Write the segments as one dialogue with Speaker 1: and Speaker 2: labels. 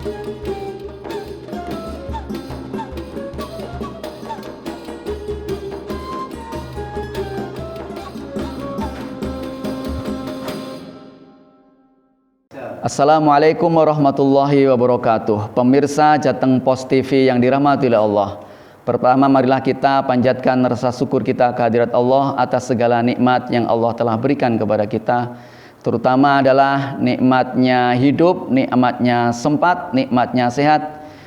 Speaker 1: Assalamualaikum warahmatullahi wabarakatuh. Pemirsa Jateng Pos TV yang dirahmati oleh Allah. Pertama, marilah kita panjatkan rasa syukur kita kehadirat Allah atas segala nikmat yang Allah telah berikan kepada kita. Terutama adalah nikmatnya hidup, nikmatnya sempat, nikmatnya sehat,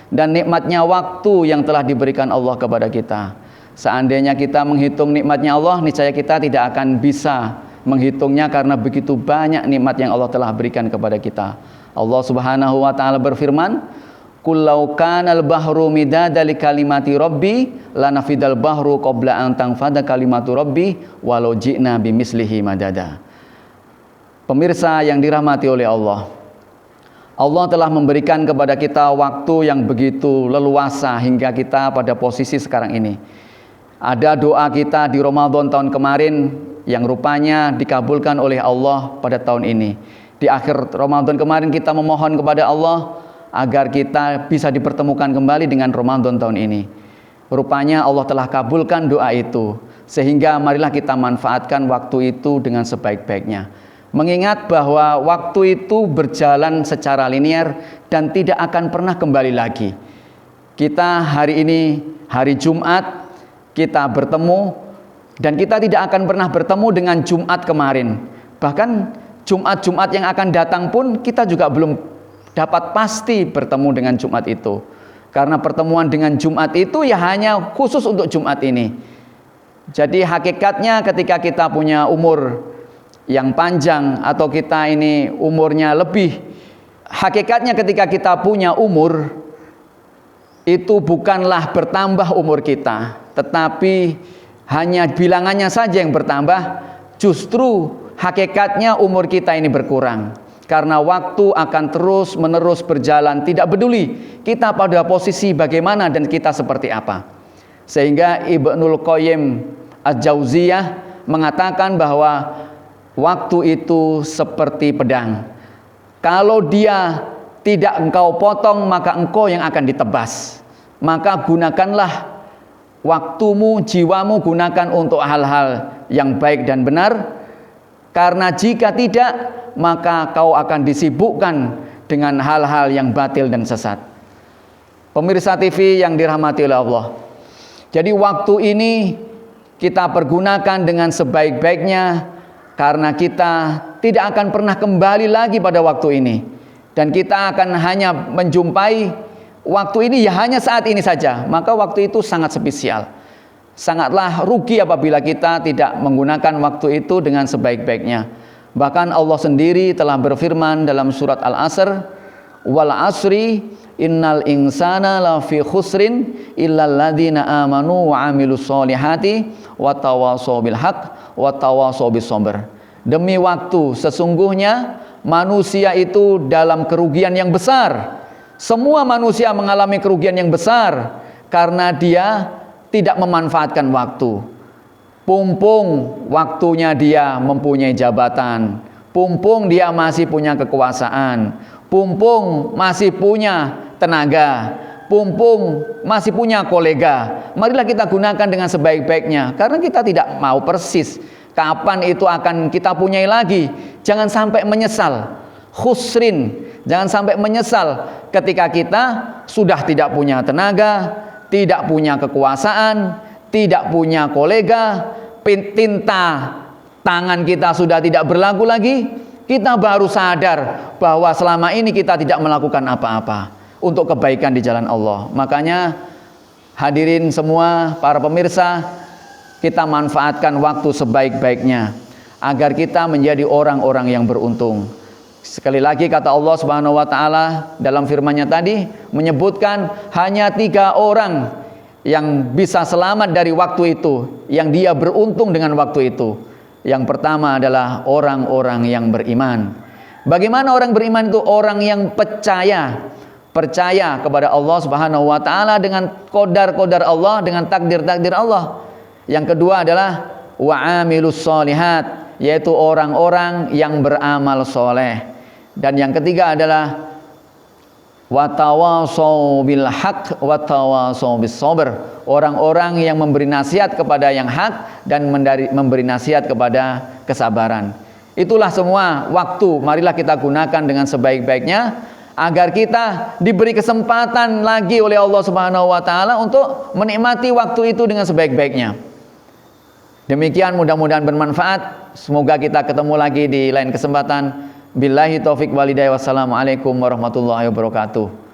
Speaker 1: dan nikmatnya waktu yang telah diberikan Allah kepada kita. Seandainya kita menghitung nikmatnya Allah, niscaya kita tidak akan bisa menghitungnya karena begitu banyak nikmat yang Allah telah berikan kepada kita. Allah Subhanahu wa taala berfirman, "Qul law kanal bahru midada li kalimati rabbi lanafidal bahru qabla an tanfada kalimatu rabbi walau ji'na bimislihi madada." Pemirsa yang dirahmati oleh Allah, Allah telah memberikan kepada kita waktu yang begitu leluasa hingga kita pada posisi sekarang ini. Ada doa kita di Ramadan tahun kemarin yang rupanya dikabulkan oleh Allah pada tahun ini. Di akhir Ramadan kemarin kita memohon kepada Allah agar kita bisa dipertemukan kembali dengan Ramadan tahun ini. Rupanya Allah telah kabulkan doa itu, sehingga marilah kita manfaatkan waktu itu dengan sebaik-baiknya. Mengingat bahwa waktu itu berjalan secara linear dan tidak akan pernah kembali lagi. Kita hari ini hari Jumat, kita bertemu, dan kita tidak akan pernah bertemu dengan Jumat kemarin. Bahkan Jumat-Jumat yang akan datang pun kita juga belum dapat pasti bertemu dengan Jumat itu. Karena pertemuan dengan Jumat itu ya hanya khusus untuk Jumat ini. Jadi hakikatnya ketika kita punya umur yang panjang atau kita ini umurnya lebih, hakikatnya ketika kita punya umur itu bukanlah bertambah umur kita, tetapi hanya bilangannya saja yang bertambah. Justru hakikatnya umur kita ini berkurang, karena waktu akan terus menerus berjalan, tidak peduli kita pada posisi bagaimana dan kita seperti apa. Sehingga Ibnul Qayyim Al-Jauziyah mengatakan bahwa waktu itu seperti pedang. Kalau dia tidak engkau potong, maka engkau yang akan ditebas. Maka gunakanlah waktumu, jiwamu, gunakan untuk hal-hal yang baik dan benar. Karena jika tidak, maka kau akan disibukkan dengan hal-hal yang batil dan sesat. Pemirsa TV yang dirahmati oleh Allah, jadi waktu ini kita pergunakan dengan sebaik-baiknya, karena kita tidak akan pernah kembali lagi pada waktu ini. Dan kita akan hanya menjumpai waktu ini ya hanya saat ini saja. Maka waktu itu sangat spesial. Sangatlah rugi apabila kita tidak menggunakan waktu itu dengan sebaik-baiknya. Bahkan Allah sendiri telah berfirman dalam surat Al-Asr, "Wal asri innal insana lafi khusrin illal ladzina amanu wa amilus solihati wa tawashaw bil haqq wa tawashaw bis sabr." Demi waktu, sesungguhnya manusia itu dalam kerugian yang besar. Semua manusia mengalami kerugian yang besar karena dia tidak memanfaatkan waktu. Pumpung waktunya dia mempunyai jabatan, pumpung dia masih punya kekuasaan, pumpung masih punya tenaga, pumpung masih punya kolega. Marilah kita gunakan dengan sebaik-baiknya, karena kita tidak mau persis kapan itu akan kita punyai lagi. Jangan sampai menyesal, khusrin, jangan sampai menyesal ketika kita sudah tidak punya tenaga, tidak punya kekuasaan, tidak punya kolega, tinta tangan kita sudah tidak berlaku lagi. Kita baru sadar bahwa selama ini kita tidak melakukan apa-apa untuk kebaikan di jalan Allah. Makanya hadirin semua, para pemirsa, kita manfaatkan waktu sebaik-baiknya agar kita menjadi orang-orang yang beruntung. Sekali lagi kata Allah Subhanahu wa taala dalam firman-Nya tadi menyebutkan hanya 3 orang yang bisa selamat dari waktu itu, yang dia beruntung dengan waktu itu. Yang pertama adalah orang-orang yang beriman. Bagaimana orang beriman itu? Orang yang percaya kepada Allah Subhanahu wa taala dengan qadar-qadar Allah, dengan takdir-takdir Allah. Yang kedua adalah wa'amilus solihat, yaitu orang-orang yang beramal soleh. Dan yang ketiga adalah wa tawasau bil haq wa tawasau bis sabr. Orang-orang yang memberi nasihat kepada yang hak dan memberi nasihat kepada kesabaran. Itulah semua waktu, marilah kita gunakan dengan sebaik-baiknya agar kita diberi kesempatan lagi oleh Allah Subhanahu wa taala untuk menikmati waktu itu dengan sebaik-baiknya. Demikian, mudah-mudahan bermanfaat. Semoga kita ketemu lagi di lain kesempatan. Billahi taufik walhidayah. Wassalamualaikum warahmatullahi wabarakatuh.